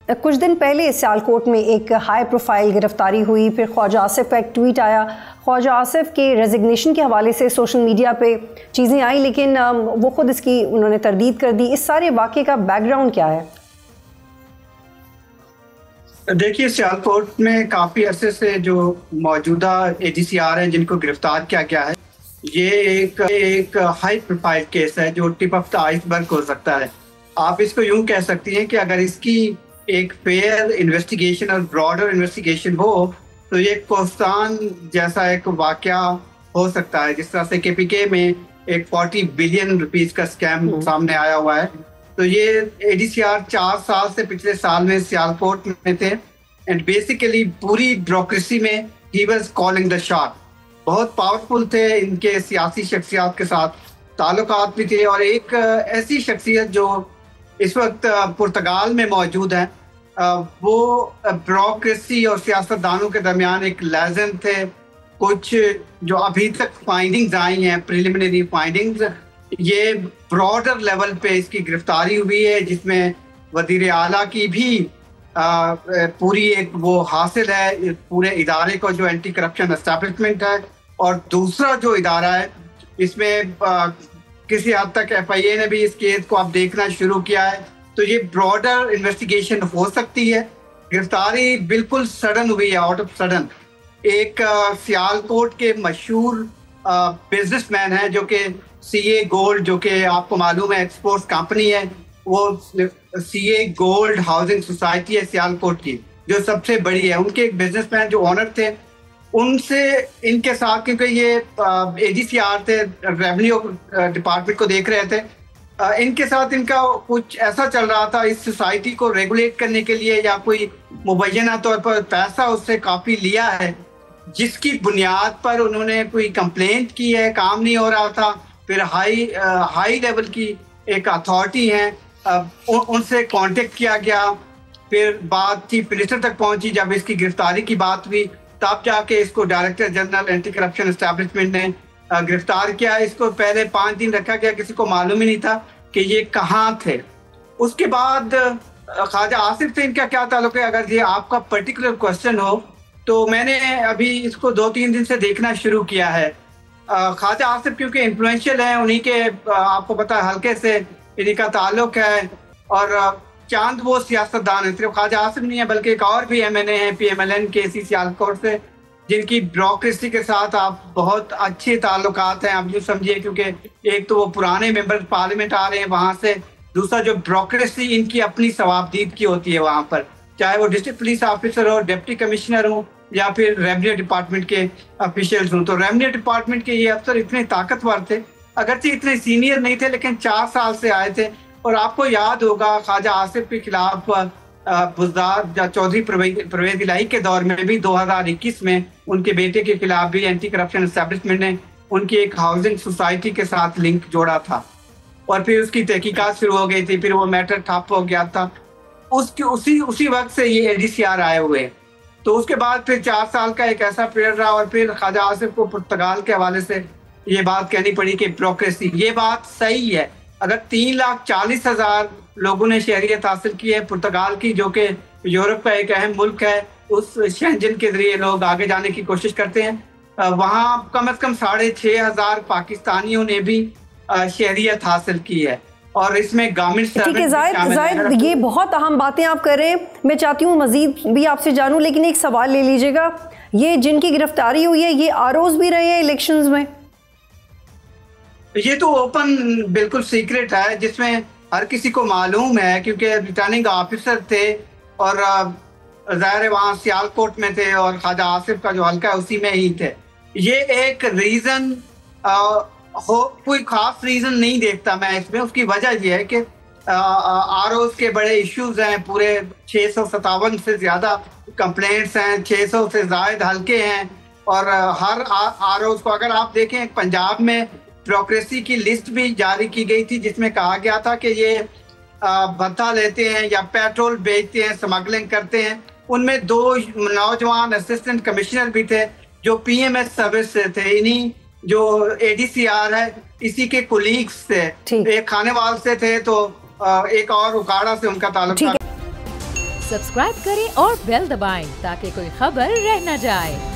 कुछ दिन पहले सियालकोट में एक हाई प्रोफाइल गिरफ्तारी हुई, फिर ख्वाजा आसिफ का एक ट्वीट आया। ख्वाजा आसिफ के रेजिग्नेशन के हवाले से सोशल मीडिया पे चीज़ें आई, लेकिन वो खुद इसकी उन्होंने तरदीद कर दी। इस सारे वाक़े का बैकग्राउंड क्या है? देखिए, सियालकोट में काफ़ी अरसे से जो मौजूदा ADCR हैं जिनको गिरफ्तार किया गया है, ये एक हाई प्रोफाइल केस है जो टिप ऑफ द आइसबर्ग हो सकता है। आप इसको यूं कह सकती हैं कि अगर इसकी एक फेयर इन्वेस्टिगेशन और ब्रॉडर इन्वेस्टिगेशन हो तो ये कोस्तान जैसा एक वाकया हो सकता है। जिस तरह से KPK में एक 40 बिलियन रुपीस का स्कैम सामने आया हुआ है, तो ये ADCR 4 साल से पिछले साल में सियालकोट में थे एंड बेसिकली पूरी ब्यूरोक्रेसी में he was calling the shot. बहुत पावरफुल थे, इनके सियासी शख्सियत के साथ ताल्लुकात भी थे, और एक ऐसी शख्सियत जो इस वक्त पुर्तगाल में मौजूद है, वो ब्यूरोक्रेसी और सियासतदानों के दरमियान एक लेजेंड थे। कुछ जो अभी तक फाइंडिंग्स आई हैं, प्रिलिमिनरी फाइंडिंग्स, ये ब्रॉडर लेवल पे इसकी गिरफ्तारी हुई है, जिसमें वजीर आला की भी पूरी एक वो हासिल है पूरे इदारे को, जो एंटी करप्शन एस्टैब्लिशमेंट है। और दूसरा जो इदारा है, इसमें किसी हद तक FIA ने भी इस केस को अब देखना शुरू किया है, तो ये ब्रॉडर इन्वेस्टिगेशन हो सकती है। गिरफ्तारी बिल्कुल सडन हुई है, आउट ऑफ सडन। एक सियालकोट के मशहूर बिजनेसमैन है जो कि CA गोल्ड, जो कि आपको मालूम है एक्सपोर्ट्स कंपनी है, वो CA गोल्ड हाउसिंग सोसाइटी है सियालकोट की, जो सबसे बड़ी है। उनके एक बिजनेसमैन जो ओनर थे, उनसे इनके साथ, क्योंकि ये ADCR थे, रेवेन्यू डिपार्टमेंट को देख रहे थे, इनके साथ इनका कुछ ऐसा चल रहा था, इस सोसाइटी को रेगुलेट करने के लिए या कोई मुबैना तौर पर पैसा उससे काफ़ी लिया है, जिसकी बुनियाद पर उन्होंने कोई कंप्लेंट की है, काम नहीं हो रहा था। फिर हाई लेवल की एक अथॉरिटी है, उनसे कांटेक्ट किया गया, फिर बात चीफ मिनिस्टर तक पहुंची। जब इसकी गिरफ्तारी की बात हुई तब जाके इसको director general anti corruption establishment ने गिरफ्तार किया। इसको पहले 5 दिन रखा गया, किसी को मालूम ही नहीं था कि ये कहाँ थे। उसके बाद ख्वाजा आसिफ से इनका क्या ताल्लुक है, अगर ये आपका पर्टिकुलर क्वेश्चन हो, तो मैंने अभी इसको 2-3 दिन से देखना शुरू किया है। ख्वाजा आसिफ क्योंकि इन्फ्लुएंशियल है, उन्हीं के आपको पता है हल्के से इन्हीं का ताल्लुक है, और चांद वो सियासतदान है, सिर्फ ख्वाजा आसिफ नहीं है बल्कि एक और भी MNA हैं PMLN के सियालकोट से, जिनकी ब्यूरोक्रेसी के साथ आप बहुत अच्छे ताल्लुकात हैं। आप यूँ समझिए, क्योंकि एक तो वो पुराने मेंबर पार्लियामेंट आ रहे हैं वहाँ से, दूसरा जो ब्यूरोक्रेसी इनकी अपनी सवाबदीद की होती है वहाँ पर, चाहे वो डिस्ट्रिक्ट पुलिस ऑफिसर हो, डिप्टी कमिश्नर हो, या फिर रेवेन्यू डिपार्टमेंट के ऑफिशियल्स हों। तो रेवेन्यू डिपार्टमेंट के ये अफसर इतने ताकतवर थे, अगरचे इतने सीनियर नहीं थे, लेकिन 4 साल से आए थे। और आपको याद होगा ख्वाजा आसिफ के खिलाफ बुज़दार चौधरी परवेज इलाही के दौर में भी 2021 में उनके बेटे के खिलाफ भी एंटी करप्शन एस्टैब्लिशमेंट ने उनकी एक हाउसिंग सोसाइटी के साथ लिंक जोड़ा था, और फिर उसकी तहकीकात शुरू हो गई थी, फिर वो मैटर ठप हो गया था। उसी वक्त से ये ADCR आए हुए। तो उसके बाद फिर 4 साल का एक ऐसा पीरियड रहा, और फिर ख्वाजा आसिफ को पुर्तगाल के हवाले से ये बात कहनी पड़ी कि ब्यूरोक्रेसी, ये बात सही है। अगर 3,40,000 लोगों ने शहरियत हासिल की है पुर्तगाल की, जो कि यूरोप का एक अहम मुल्क है, उस शेंजन के जरिए लोग आगे जाने की कोशिश करते हैं, वहाँ कम से कम 6,500 पाकिस्तानियों ने भी शहरियत हासिल की है। और इसमें गवर्नमेंट ठीक है जाहिद, ये बहुत अहम बातें आप कर रहे हैं, मैं चाहती हूँ मजीद भी आपसे जानूं, लेकिन एक सवाल ले लीजिएगा। ये जिनकी गिरफ्तारी हुई है, ये ROs भी रहे हैं इलेक्शंस में? ये तो ओपन बिल्कुल सीक्रेट है, जिसमें हर किसी को मालूम है, क्योंकि रिटर्निंग ऑफिसर थे और ज़ाहिर वहाँ सियालकोट में थे, और ख्वाजा आसिफ का जो हल्का है उसी में ही थे। ये एक रीज़न कोई खास रीज़न नहीं देखता मैं इसमें। उसकी वजह यह है कि ROs के बड़े इश्यूज हैं, पूरे 657 से ज़्यादा कंप्लेंट्स हैं, 600 से ज़ायद हल्के हैं, और हर ROs को अगर आप देखें, पंजाब में ब्यूरोक्रेसी की लिस्ट भी जारी की गई थी, जिसमें कहा गया था कि ये भत्ता लेते हैं या पेट्रोल बेचते हैं, स्मगलिंग करते हैं। उनमें 2 नौजवान असिस्टेंट कमिश्नर भी थे जो PMS सर्विस से थे। इन्हीं जो ADCR है, इसी के कोलीग्स थे, एक खानेवाल से थे, तो एक और उकाड़ा से उनका ताल्लुक था। सब्सक्राइब करें और बेल दबाएं ताकि कोई खबर रह न जाए।